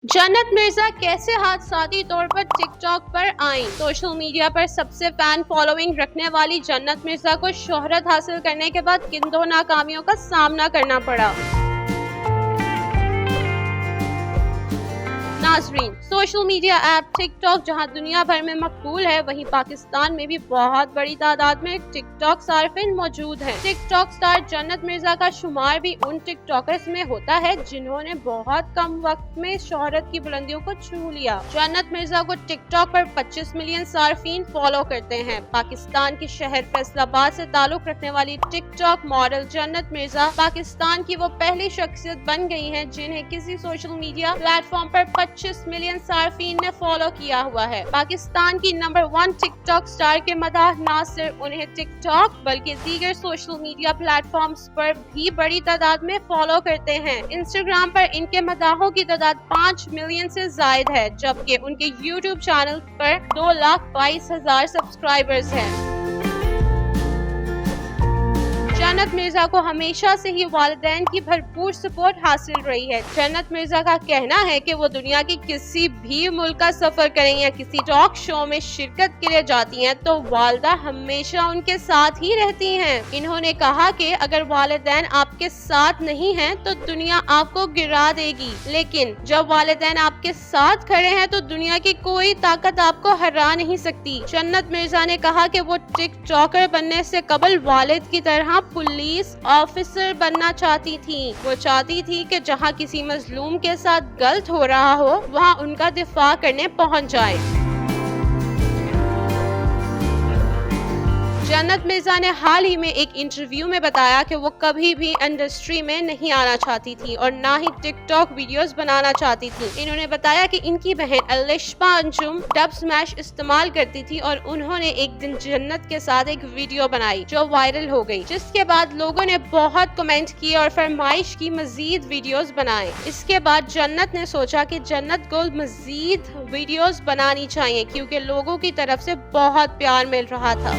जन्नत मिर्जा कैसे हादसाती तौर पर टिकटॉक पर आईं? सोशल मीडिया पर सबसे फैन फॉलोइंग रखने वाली जन्नत मिर्जा को शोहरत हासिल करने के बाद किन दो नाकामियों का सामना करना पड़ा। नाजरीन, सोशल मीडिया ऐप टिकटॉक जहां दुनिया भर में मकबूल है, वहीं पाकिस्तान में भी बहुत बड़ी तादाद में टिकटॉक सार्फिन मौजूद हैं। टिकटॉक स्टार जन्नत मिर्जा का शुमार भी उन टिकटॉकर्स में होता है जिन्होंने बहुत कम वक्त में शोहरत की बुलंदियों को छू लिया। जन्नत मिर्जा को टिकटॉक पर 25 मिलियन सार्फिन फॉलो करते हैं। पाकिस्तान के शहर फैसलाबाद से ताल्लुक रखने वाली टिकटॉक मॉडल जन्नत मिर्जा पाकिस्तान की वो पहली शख्सियत बन गई है जिन्हें किसी सोशल मीडिया प्लेटफॉर्म पर 25 मिलियन सार्फिन ने फॉलो किया हुआ है। पाकिस्तान की नंबर 1 टिकटॉक स्टार के मदाह न सिर्फ उन्हें टिकटॉक बल्कि दीगर सोशल मीडिया प्लेटफॉर्म्स पर भी बड़ी तादाद में फॉलो करते हैं। इंस्टाग्राम पर इनके मदाहों की तादाद 5 मिलियन से जायद है, जबकि उनके यूट्यूब चैनल पर 2,22,000 सब्सक्राइबर्स हैं। जन्नत मिर्जा को हमेशा से ही वालिदैन की भरपूर सपोर्ट हासिल रही है। जन्नत मिर्जा का कहना है कि वो दुनिया के किसी भी मुल्क का सफर करें या किसी टॉक शो में शिरकत के लिए जाती हैं तो वालिदा हमेशा उनके साथ ही रहती हैं। इन्होंने कहा कि अगर वालिदैन आपके साथ नहीं हैं तो दुनिया आपको गिरा देगी, लेकिन जब वालिदैन आपके साथ खड़े हैं तो दुनिया की कोई ताकत आपको हरा नहीं सकती। जन्नत मिर्जा ने कहा कि वो टिकटॉकर बनने से कबल वालिद की तरह पुलिस ऑफिसर बनना चाहती थी। वो चाहती थी कि जहां किसी मजलूम के साथ गलत हो रहा हो वहां उनका दिफा करने पहुंच जाए। जन्नत मिर्जा ने हाल ही में एक इंटरव्यू में बताया कि वो कभी भी इंडस्ट्री में नहीं आना चाहती थी और ना ही टिकटॉक वीडियोस बनाना चाहती थी। इन्होंने बताया कि इनकी बहन अलिशा अंजुम डब स्मैश इस्तेमाल करती थी और उन्होंने एक दिन जन्नत के साथ एक वीडियो बनाई जो वायरल हो गई, जिसके बाद लोगों ने बहुत कमेंट किए और फरमाइश की मजीद वीडियोस बनाए। इसके बाद जन्नत ने सोचा कि जन्नत को मजीद वीडियोस बनानी चाहिए क्योंकि लोगों की तरफ से बहुत प्यार मिल रहा था।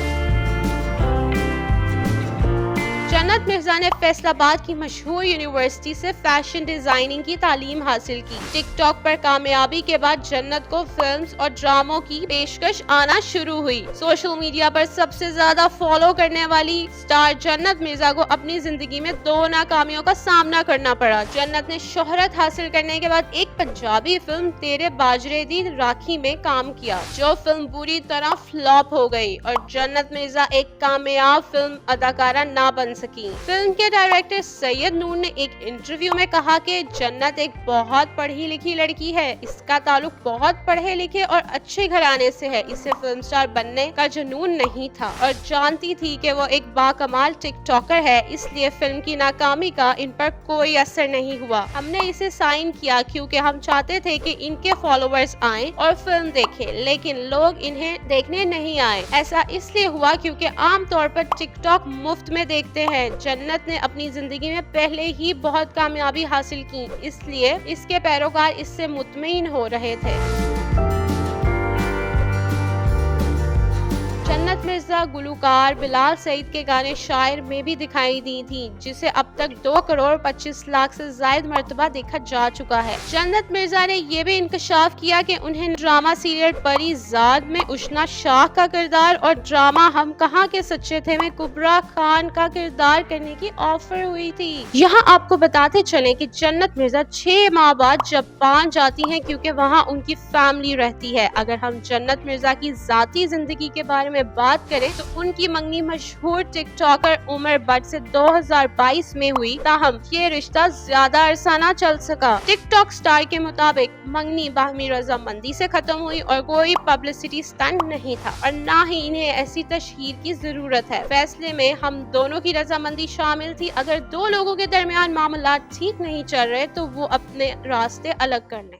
जन्नत मिर्जा ने फैसलाबाद की मशहूर यूनिवर्सिटी से फैशन डिजाइनिंग की तालीम हासिल की। टिकटॉक पर कामयाबी के बाद जन्नत को फिल्म्स और ड्रामों की पेशकश आना शुरू हुई। सोशल मीडिया पर सबसे ज्यादा फॉलो करने वाली स्टार जन्नत मिर्जा को अपनी जिंदगी में 2 नाकामियों का सामना करना पड़ा। जन्नत ने शोहरत हासिल करने के बाद एक पंजाबी फिल्म तेरे बाजरे दी राखी में काम किया, जो फिल्म बुरी तरह फ्लॉप हो गई और जन्नत मिर्जा एक कामयाब फिल्म अदाकारा ना बन सकी। फिल्म के डायरेक्टर सैयद नूर ने एक इंटरव्यू में कहा कि जन्नत एक बहुत पढ़ी लिखी लड़की है, इसका ताल्लुक बहुत पढ़े लिखे और अच्छे घराने से है। इसे फिल्म स्टार बनने का जुनून नहीं था और जानती थी कि वो एक बाकमाल टिकटॉकर है, इसलिए फिल्म की नाकामी का इन पर कोई असर नहीं हुआ। हमने इसे साइन किया क्योंकि हम चाहते थे कि इनके फॉलोअर्स आएं और फिल्म देखें, लेकिन लोग इन्हें देखने नहीं आए। ऐसा इसलिए हुआ क्योंकि आमतौर पर टिकटॉक मुफ्त में देखते हैं। जन्नत ने अपनी जिंदगी में पहले ही बहुत कामयाबी हासिल की, इसलिए इसके पैरोकार इससे मुतमईन हो रहे थे। जन्नत मिर्जा गुलकार बिलाल सईद के गाने शायर में भी दिखाई दी थी, जिसे अब तक 2 करोड़ 25 लाख से ज्यादा मर्तबा देखा जा चुका है। जन्नत मिर्जा ने यह भी इंकशाफ किया कि उन्हें ड्रामा सीरियल परी ज़ाद में उशना शाह का किरदार और ड्रामा हम कहाँ के सच्चे थे में कुबरा खान का किरदार करने की ऑफर हुई थी। यहाँ आपको बताते चले कि जन्नत मिर्जा 6 माह बाद जापान जाती है क्योंकि वहाँ उनकी फैमिली रहती है। अगर हम जन्नत मिर्जा की जाती जिंदगी के बारे में बात करें तो उनकी मंगनी मशहूर टिकटॉकर उमर बट से 2022 में हुई, ताहम ये रिश्ता ज्यादा अरसा न चल सका। टिकटॉक स्टार के मुताबिक मंगनी बाहमी रजामंदी से खत्म हुई और कोई पब्लिसिटी स्टंट नहीं था और न ही इन्हें ऐसी तशहीर की जरूरत है। फैसले में हम दोनों की रजामंदी शामिल थी। अगर 2 लोगों के दरमियान मामला ठीक नहीं चल रहे तो वो अपने रास्ते अलग कर लें।